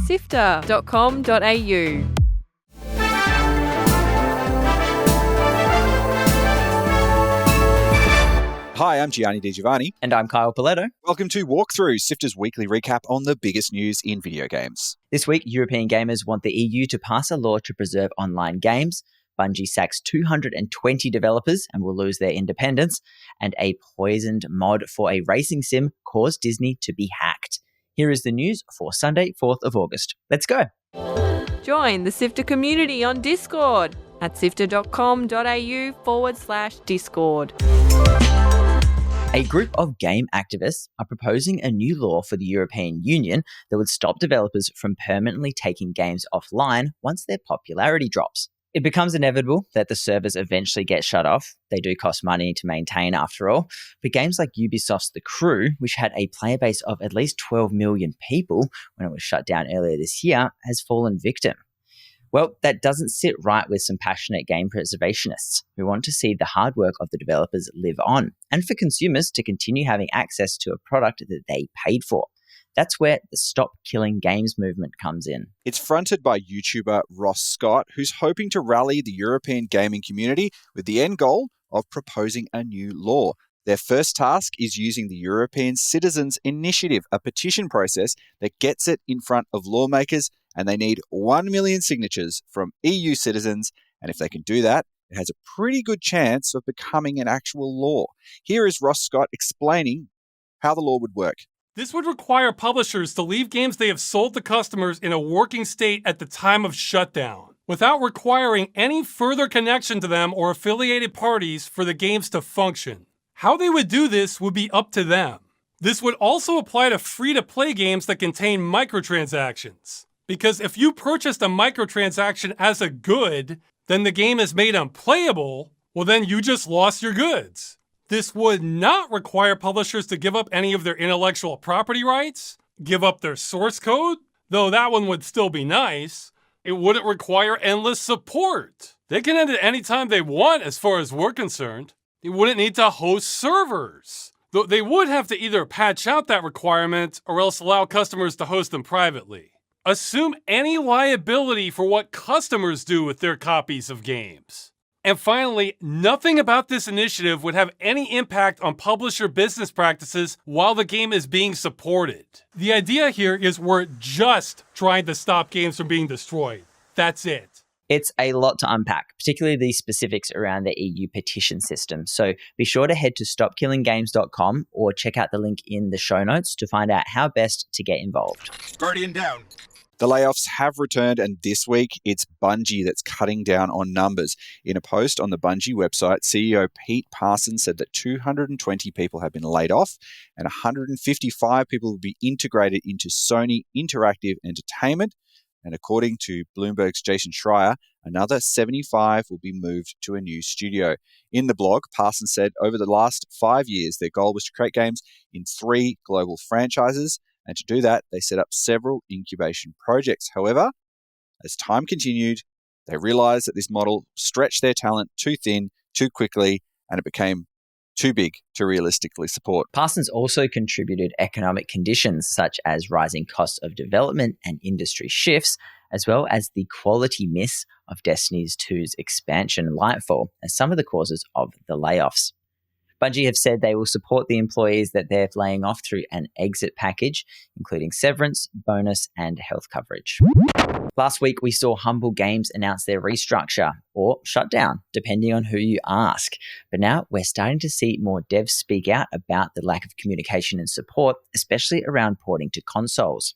sifter.com.au. Hi, I'm Gianni Di Giovanni. And I'm Kyle Paletto. Welcome to Walkthrough, Sifter's weekly recap on the biggest news in video games. This week, European gamers want the EU to pass a law to preserve online games. Bungie sacks 220 developers and will lose their independence. And a poisoned mod for a racing sim caused Disney to be hacked. Here is the news for Sunday, 4th of August. Let's go. Join the Sifter community on Discord at sifter.com.au/Discord. A group of game activists are proposing a new law for the European Union that would stop developers from permanently taking games offline once their popularity drops. It becomes inevitable that the servers eventually get shut off. They do cost money to maintain after all. But games like Ubisoft's The Crew, which had a player base of at least 12 million people when it was shut down earlier this year, has fallen victim. Well, that doesn't sit right with some passionate game preservationists who want to see the hard work of the developers live on and for consumers to continue having access to a product that they paid for. That's where the Stop Killing Games movement comes in. It's fronted by YouTuber Ross Scott, who's hoping to rally the European gaming community with the end goal of proposing a new law. Their first task is using the European Citizens Initiative, a petition process that gets it in front of lawmakers, and they need 1 million signatures from EU citizens, and if they can do that, it has a pretty good chance of becoming an actual law. Here is Ross Scott explaining how the law would work. This would require publishers to leave games they have sold to customers in a working state at the time of shutdown, without requiring any further connection to them or affiliated parties for the games to function. How they would do this would be up to them. This would also apply to free-to-play games that contain microtransactions. Because if you purchased a microtransaction as a good, then the game is made unplayable, well then you just lost your goods. This would not require publishers to give up any of their intellectual property rights, give up their source code, though that one would still be nice. It wouldn't require endless support. They can end it anytime they want as far as we're concerned. They wouldn't need to host servers, though they would have to either patch out that requirement or else allow customers to host them privately. Assume any liability for what customers do with their copies of games. And finally, nothing about this initiative would have any impact on publisher business practices while the game is being supported. The idea here is we're just trying to stop games from being destroyed. That's it. It's a lot to unpack, particularly the specifics around the EU petition system. So be sure to head to stopkillinggames.com or check out the link in the show notes to find out how best to get involved. Guardian down. The layoffs have returned, and this week it's Bungie that's cutting down on numbers. In a post on the Bungie website, CEO Pete Parsons said that 220 people have been laid off and 155 people will be integrated into Sony Interactive Entertainment. And according to Bloomberg's Jason Schreier, another 75 will be moved to a new studio. In the blog, Parsons said over the last 5 years, their goal was to create games in 3 global franchises. And to do that, they set up several incubation projects. However, as time continued, they realized that this model stretched their talent too thin, too quickly, and it became too big to realistically support. Parsons also contributed economic conditions such as rising costs of development and industry shifts, as well as the quality miss of Destiny 2's expansion Lightfall as some of the causes of the layoffs. Bungie have said they will support the employees that they're laying off through an exit package, including severance, bonus, and health coverage. Last week, we saw Humble Games announce their restructure, or shutdown, depending on who you ask. But now we're starting to see more devs speak out about the lack of communication and support, especially around porting to consoles.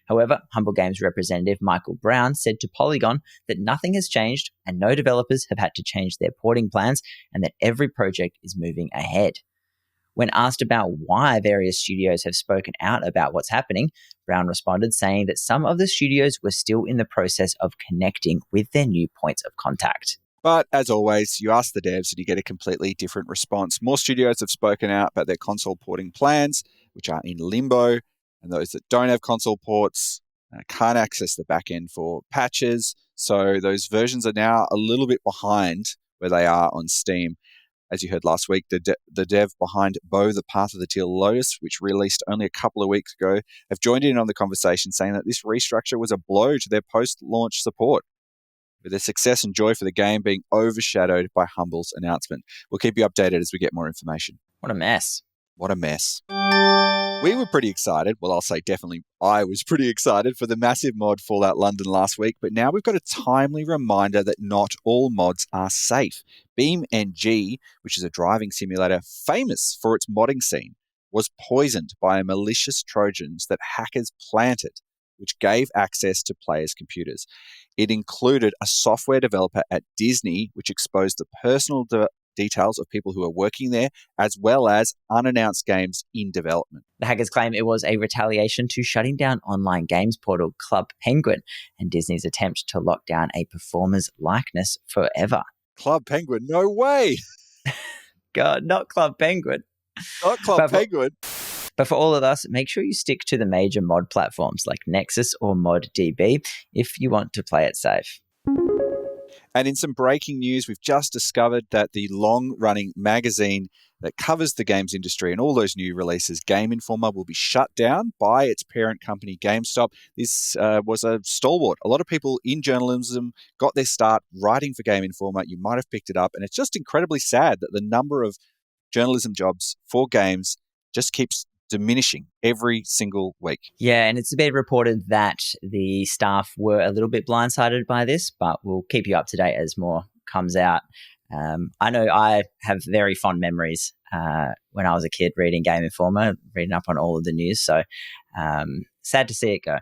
However, Humble Games representative Michael Brown said to Polygon that nothing has changed and no developers have had to change their porting plans and that every project is moving ahead. When asked about why various studios have spoken out about what's happening, Brown responded saying that some of the studios were still in the process of connecting with their new points of contact. But as always, you ask the devs and you get a completely different response. More studios have spoken out about their console porting plans, which are in limbo. And those that don't have console ports can't access the backend for patches. So those versions are now a little bit behind where they are on Steam. As you heard last week, the dev behind Bo, the Path of the Teal Lotus, which released only a couple of weeks ago, have joined in on the conversation, saying that this restructure was a blow to their post-launch support, with their success and joy for the game being overshadowed by Humble's announcement. We'll keep you updated as we get more information. What a mess. What a mess. We were pretty excited. Well, I'll say definitely I was pretty excited for the massive mod Fallout London last week, but now we've got a timely reminder that not all mods are safe. BeamNG, which is a driving simulator famous for its modding scene, was poisoned by malicious Trojans that hackers planted, which gave access to players' computers. It included a software developer at Disney, which exposed the personal details of people who are working there, as well as unannounced games in development. The hackers claim it was a retaliation to shutting down online games portal Club Penguin and Disney's attempt to lock down a performer's likeness forever. Club Penguin? No way! God, not Club Penguin. Not Club Penguin. But for all of us, make sure you stick to the major mod platforms like Nexus or ModDB if you want to play it safe. And in some breaking news, we've just discovered that the long-running magazine that covers the games industry and all those new releases, Game Informer, will be shut down by its parent company, GameStop. This was a stalwart. A lot of people in journalism got their start writing for Game Informer. You might have picked it up. And it's just incredibly sad that the number of journalism jobs for games just keeps diminishing every single week. Yeah, and it's been reported that the staff were a little bit blindsided by this, but we'll keep you up to date as more comes out. I know I have very fond memories when I was a kid reading Game Informer, reading up on all of the news, so sad to see it go.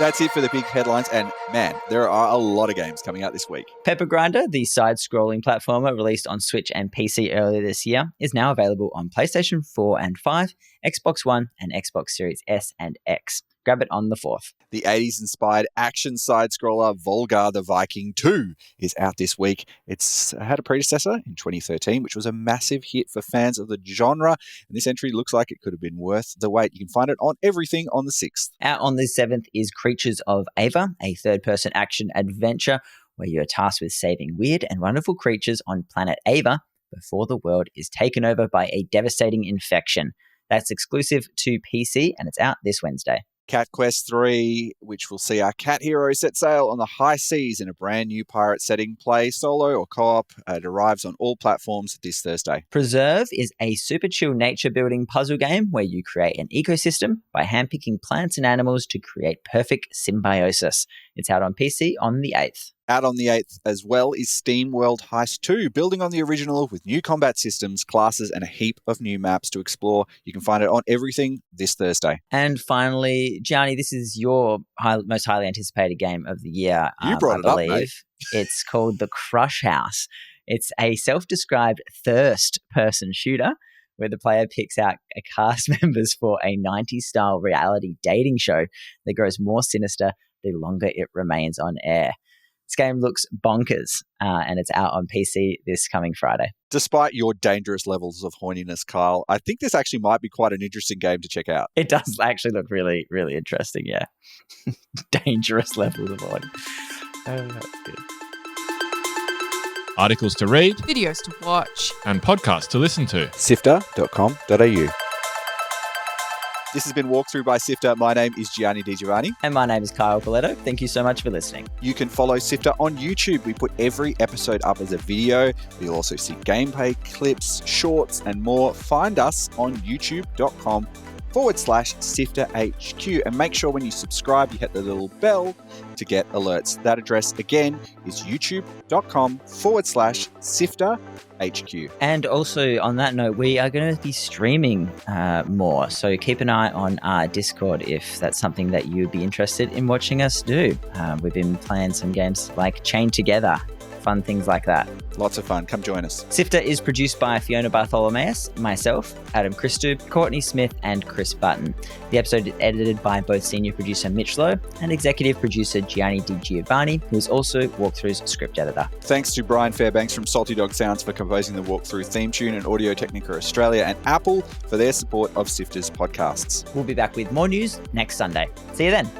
That's it for the big headlines, and man, there are a lot of games coming out this week. Pepper Grinder, the side-scrolling platformer released on Switch and PC earlier this year, is now available on PlayStation 4 and 5, Xbox One, and Xbox Series S and X. Grab it on the 4th. The 80s-inspired action side-scroller VOLGARR the Viking 2 is out this week. It's had a predecessor in 2013, which was a massive hit for fans of the genre, and this entry looks like it could have been worth the wait. You can find it on everything on the 6th. Out on the 7th is Creatures of Ava, a third-person action adventure where you are tasked with saving weird and wonderful creatures on planet Ava before the world is taken over by a devastating infection. That's exclusive to PC, and it's out this Wednesday. Cat Quest 3, which will see our cat heroes set sail on the high seas in a brand new pirate setting. Play solo or co-op. It arrives on all platforms this Thursday. Preserve is a super chill nature building puzzle game where you create an ecosystem by handpicking plants and animals to create perfect symbiosis. It's out on PC on the 8th. Out on the 8th as well is STEAMWORLD HEIST 2, building on the original with new combat systems, classes, and a heap of new maps to explore. You can find it on everything this Thursday. And finally, Gianni, this is your most highly anticipated game of the year. You brought it up, mate. It's called The Crush House. It's a self-described thirst-person shooter where the player picks out a cast members for a 90s-style reality dating show that grows more sinister the longer it remains on air. This game looks bonkers, and it's out on PC this coming Friday. Despite your dangerous levels of horniness, Kyle, I think this actually might be quite an interesting game to check out. It does actually look really, really interesting, yeah. Dangerous levels of horny. That's good. Articles to read, Videos to watch. and podcasts to listen to. Sifter.com.au. This has been Walkthrough by Sifter. My name is Gianni Di Giovanni. And my name is Kyle Coletto. Thank you so much for listening. You can follow Sifter on YouTube. We put every episode up as a video. You'll also see gameplay, clips, shorts, and more. Find us on youtube.com/SifterHQ. And make sure when you subscribe, you hit the little bell to get alerts. That address again is youtube.com/SifterHQ. And also on that note, we are going to be streaming more. So keep an eye on our Discord if that's something that you'd be interested in watching us do. We've been playing some games like Chain Together, fun things like that. Lots of fun. Come join us. Sifter is produced by Fiona Bartholomeus, myself, Adam Christou, Courtney Smith, and Chris Button. The episode is edited by both senior producer Mitch Lowe and executive producer Gianni Di Giovanni, who is also Walkthrough's script editor. Thanks to Brian Fairbanks from Salty Dog Sounds for composing the Walkthrough theme tune, and Audio Technica Australia and Apple for their support of Sifter's podcasts. We'll be back with more news next Sunday. See you then.